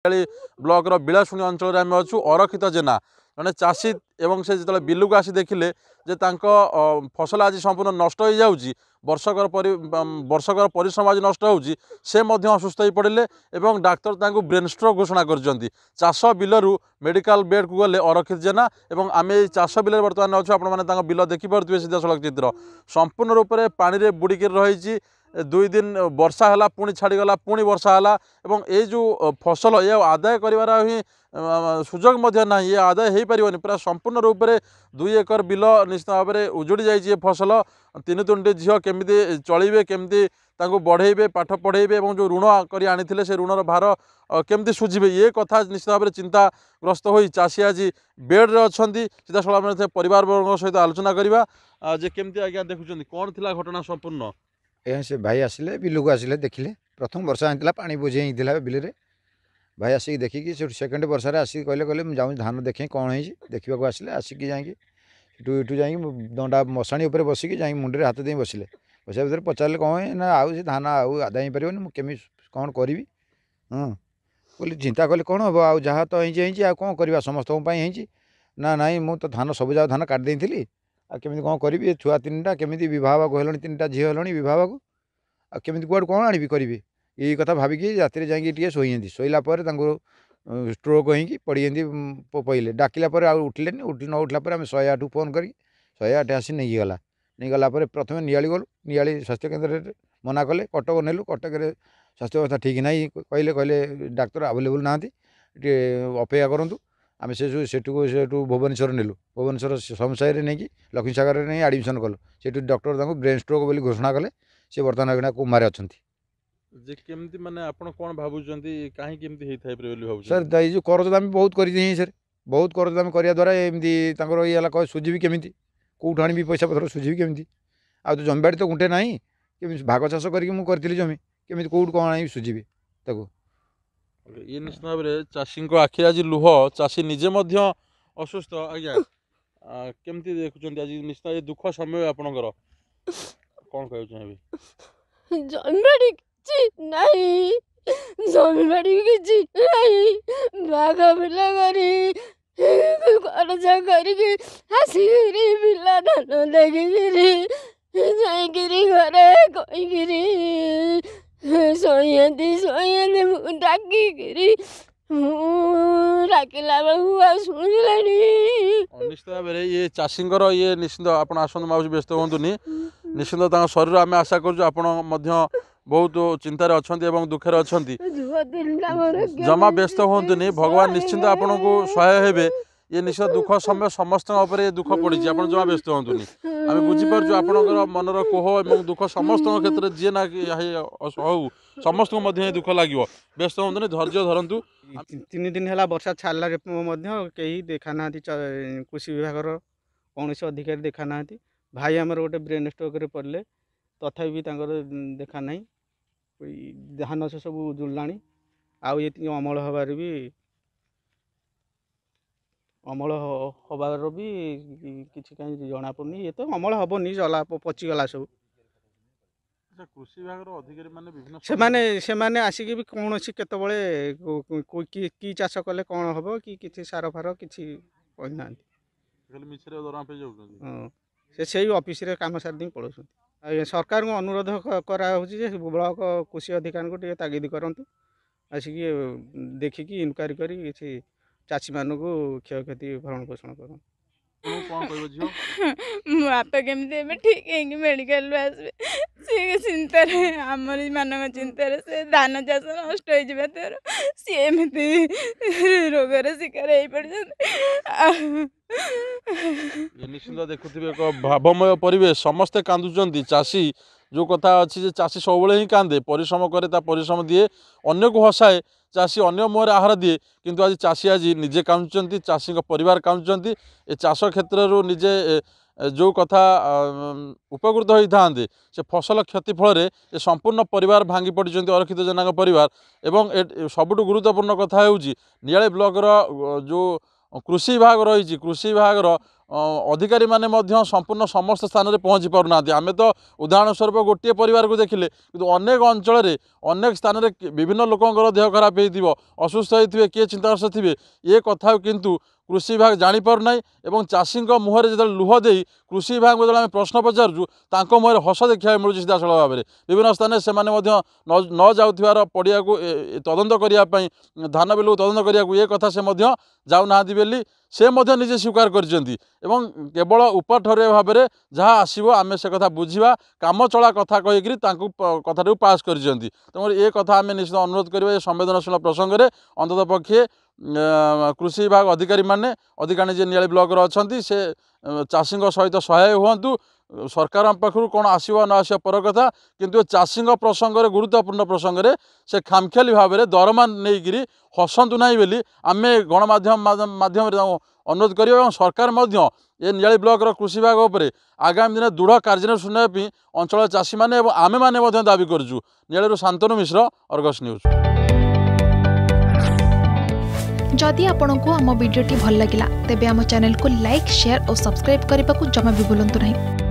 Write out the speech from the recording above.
Block बिलाशुणी अंचल आम अच्छु अरक्षित जेना जड़े चाषी एवं से जो बिलू आसी देखिले जे फसल आज संपूर्ण नष्ट हो जाऊँगी वर्षकर परिश्रम आज नष्ट होउची से असुस्थ हो पड़े और डाक्तर ब्रेन स्ट्रोक घोषणा कर चाष बिलू मेडिकल बेड को गले अरक्षित जेना और आम चाष बिल बर्तमान अच्छे आपने बिल देखिपे सीधा सड़क चित्र संपूर्ण रूप से पानी में बुड़िक रही 2 दिन वर्षा है पुणी छाड़गला पुणी वर्षा है और ये जो फसल ये आदाय कर ही सुजोग ना ये आदाय हो पार पूरा संपूर्ण रूप से 2 एकर बिल निश्चित भाव में उजुड़ी जाइए फसल 3-3टी झील केमी चलिए केमी बढ़ेबे पाठ पढ़ेबे और जो ऋण कर आनी से ऋणर भार केमती सुझे ये कथा निश्चित भाव में चिंताग्रस्त हो चाषी आज बेड्रे अच्छा सीधा सड़क परिवार वर्ग सहित आलोचना करवा जे केमती आज्ञा देखुं कौन थी घटना संपूर्ण यहाँ से भाई आसिले बिलू को आसिले देखिले प्रथम वर्षा होता पानी बोझे होता बिल में भाई आसिक देखिकी सेकेंड वर्षा आसिक कहले कहले मुझे धान देखे कौन है देखा आसिले आसिक जाकि इटू जा दंडा मशाणी उपर बसिकी जा मुंडे हाथ दे बसिले बसा भर पचारे कौन है ना आउ धान आउ आदाय हो पारे मुझे कौन करी हाँ बोली चिंता कले कौन हम आ जहाँ तो हो कौन करवा समस्त ना नाई मु तो धान सब जाक धान काट देती आमि कौन करी छुआ 3टा केमी बह हेल्ला 3टा झी हेल्ला बह आमि कौड़ कौन आनी करी यही कथा भाविकी राति जाकि शोती शोला स्ट्रोक हो पड़ी पईले डाकिला उठिले न उठला आम 108 फोन कर 108 आसी नहीं गला नहीं गला प्रथम नियाली गलु नियाली स्वास्थ्य केन्द्र मना कले कटक नेलु कटक स्वास्थ्य अवस्था ठीक ना कहले कहले डाक्तर आवेलेबल ना अपेक्षा करूँ आम से भुवनेश्वर नेलु भुवनेश्वर समसाई नहीं लक्ष्मी सागर नहीं आडमिशन कलु से डॉक्टर ब्रेन स्ट्रोक बोली घोषणा कले सी बर्तमान कुमार अच्छा जे केमती माने आपण कोन भाबुचंती काहे केमती हेइ थाइ प्रे भाबु सर दाई जो करजदाम बहुत करि दी सर बहुत करजदाम करिया द्वारा एमती तांकर ई हला कह सुझिबी केमिति कोठु आनिबी पैसा पत्र सुझिबी केमिति आ तो जमीबाड़ी तो गुंटे नाही केमि भाग चाष करिक मु करथिली जमी केमिति कोठु कोन आनिबी सुझिबी ताको ये निश्चित भाव में चाषी को आखि आज लुह चाषी निजे मध्य असुस्थ आज्ञा केमती देखुचंती आज निश्चित ये दुख समय आपनकर कोन कहउ चाहिबी जमीबाड़ी नहीं जमीबाड़ी किसी नहीं बाघ बिला करी खर्चा करिकी आसिकी बिला धान देखिकी जाइकिरी घरे कहीकिरी शोयती डाकिकी डाकिला बेलू शुणिले निश्चित भाव में ये चाषी ये निश्चित आप आसत माउसी व्यस्त हूँ निश्चित शरीर आम आशा कर बहुत चिंतार अच्छा दुखे अच्छा जमा व्यस्त हूँ भगवान निश्चिंत आपन को सहाय हेबे ये निश्चित दुख समय समस्त दुख पड़ी आप जमा व्यस्त हूँ आम बुझीपार आपंकर मनर कोह और दुख समस्त क्षेत्र जी ना हूँ समस्त को दुख लगे व्यस्त हूँ धैर्य धरतु 3 दिन है वर्षा छाड़े कहीं देखा ना कृषि विभाग कौन अधिकारी देखा ना भाई आमर गोटे ब्रेन स्ट्रोक पड़े तथापि देखा ना धान से सब जुड़ला आउ ये अमल हबार भी अमल हबार भी किसी कहीं जना पड़नी ये तो अमल हेनी जला पचिगला सब कृषि विभाग अधिकारी माने विभिन्न से आसिक भी कौन केत कि चाष कले कौन हम कि सार फार कि से ऑफिस रे काम सारी दिन पड़ोस सरकार को अनुरोध कराऊँचे ब्लॉक कृषि अधिकारी को तागिद करूँ आसिक देखिकी इनक्वारी करी चाषी मान को क्षयक्षति भरण पोषण कर मो बापा केमी ठीक है मेडिकल आसवे सी चिंतार आमर मान चिंतार से धान चाष नष्ट हो तर सी एमती रोगर शिकार हो पड़े निश्चित देखुए एक भावमय परिवेश समस्ते कांदुचंती चाषी जो कथा अच्छी चाषी सब ही कांदे परिश्रम करे परिश्रम दिए अन्य को हसाए चाषी अन्य मुहर आहार दिए किंतु आज चाषी आज निजे कांदुचंती चाषी परिवार कांदुचंती ए चाष क्षेत्र निजे जो कथा उपकृत होता से फसल क्षति फल संपूर्ण परिवार भांगी पड़ते अरक्षित जेना परिवार एवं सबुठ गुरुत्वपूर्ण कथा नियाली ब्लॉक जो कृषि विभाग रही कृषि विभाग अधिकारी माने मध्य संपूर्ण समस्त स्थान में पहुँची पारना आम तो उदाहरण स्वरूप गोटे परिवार को देखिले किंतु अनेक अंचल अनेक स्थान में विभिन्न लोकंर देह खराब हो असुस्थ होते किए चिंताग्रस्त थे ये कथा किंतु कृषि विभाग जापारना और चाषी मुहर जो लुह दे कृषि विभाग जो आम प्रश्न पचारूँ मुहर हस देखा मिलूँ सीधासल भाव में विभिन्न स्थान से न जाऊर पड़िया को तदंत करने धान बिल तदंत करने ये कथा से जाऊना बोली से निजे स्वीकार कर केवल उपठरे भाव में जहाँ आसो आम से कथा बुझा काम चला कथा कहीकि कथा पास कर तेणु ये कथा आम निश्चित अनुरोध करें संवेदनशील प्रसंग में अंतत पक्षे कृषि विभाग अधिकारी माने अधिकारी जे नियाली ब्लॉक अच्छा से चाषी सहित सहाय हूँ सरकार पाखु कौन आसवा न आसवा पर कथा किंतु चाषी प्रसंग में गुरुत्वपूर्ण प्रसंग में से खामखियाली भाव में दरमा नहीं हसतु ना बोली आम गणमाध्यम माध्यम अनुरोध कर सरकार ये नियाली ब्लॉक कृषि विभाग उपर आगामी दिन दृढ़ कार्यानुष्ठान सुनापी अंचल चाषी मैंने आमे मैंने दाबी करूँ। नियाली शांतनु मिश्र, अर्गस न्यूज। जदि आपंक आम भिडी भल लगा तेब आम चैनल को लाइक शेयर और सब्सक्राइब करने को जमा भी भूलु नहीं।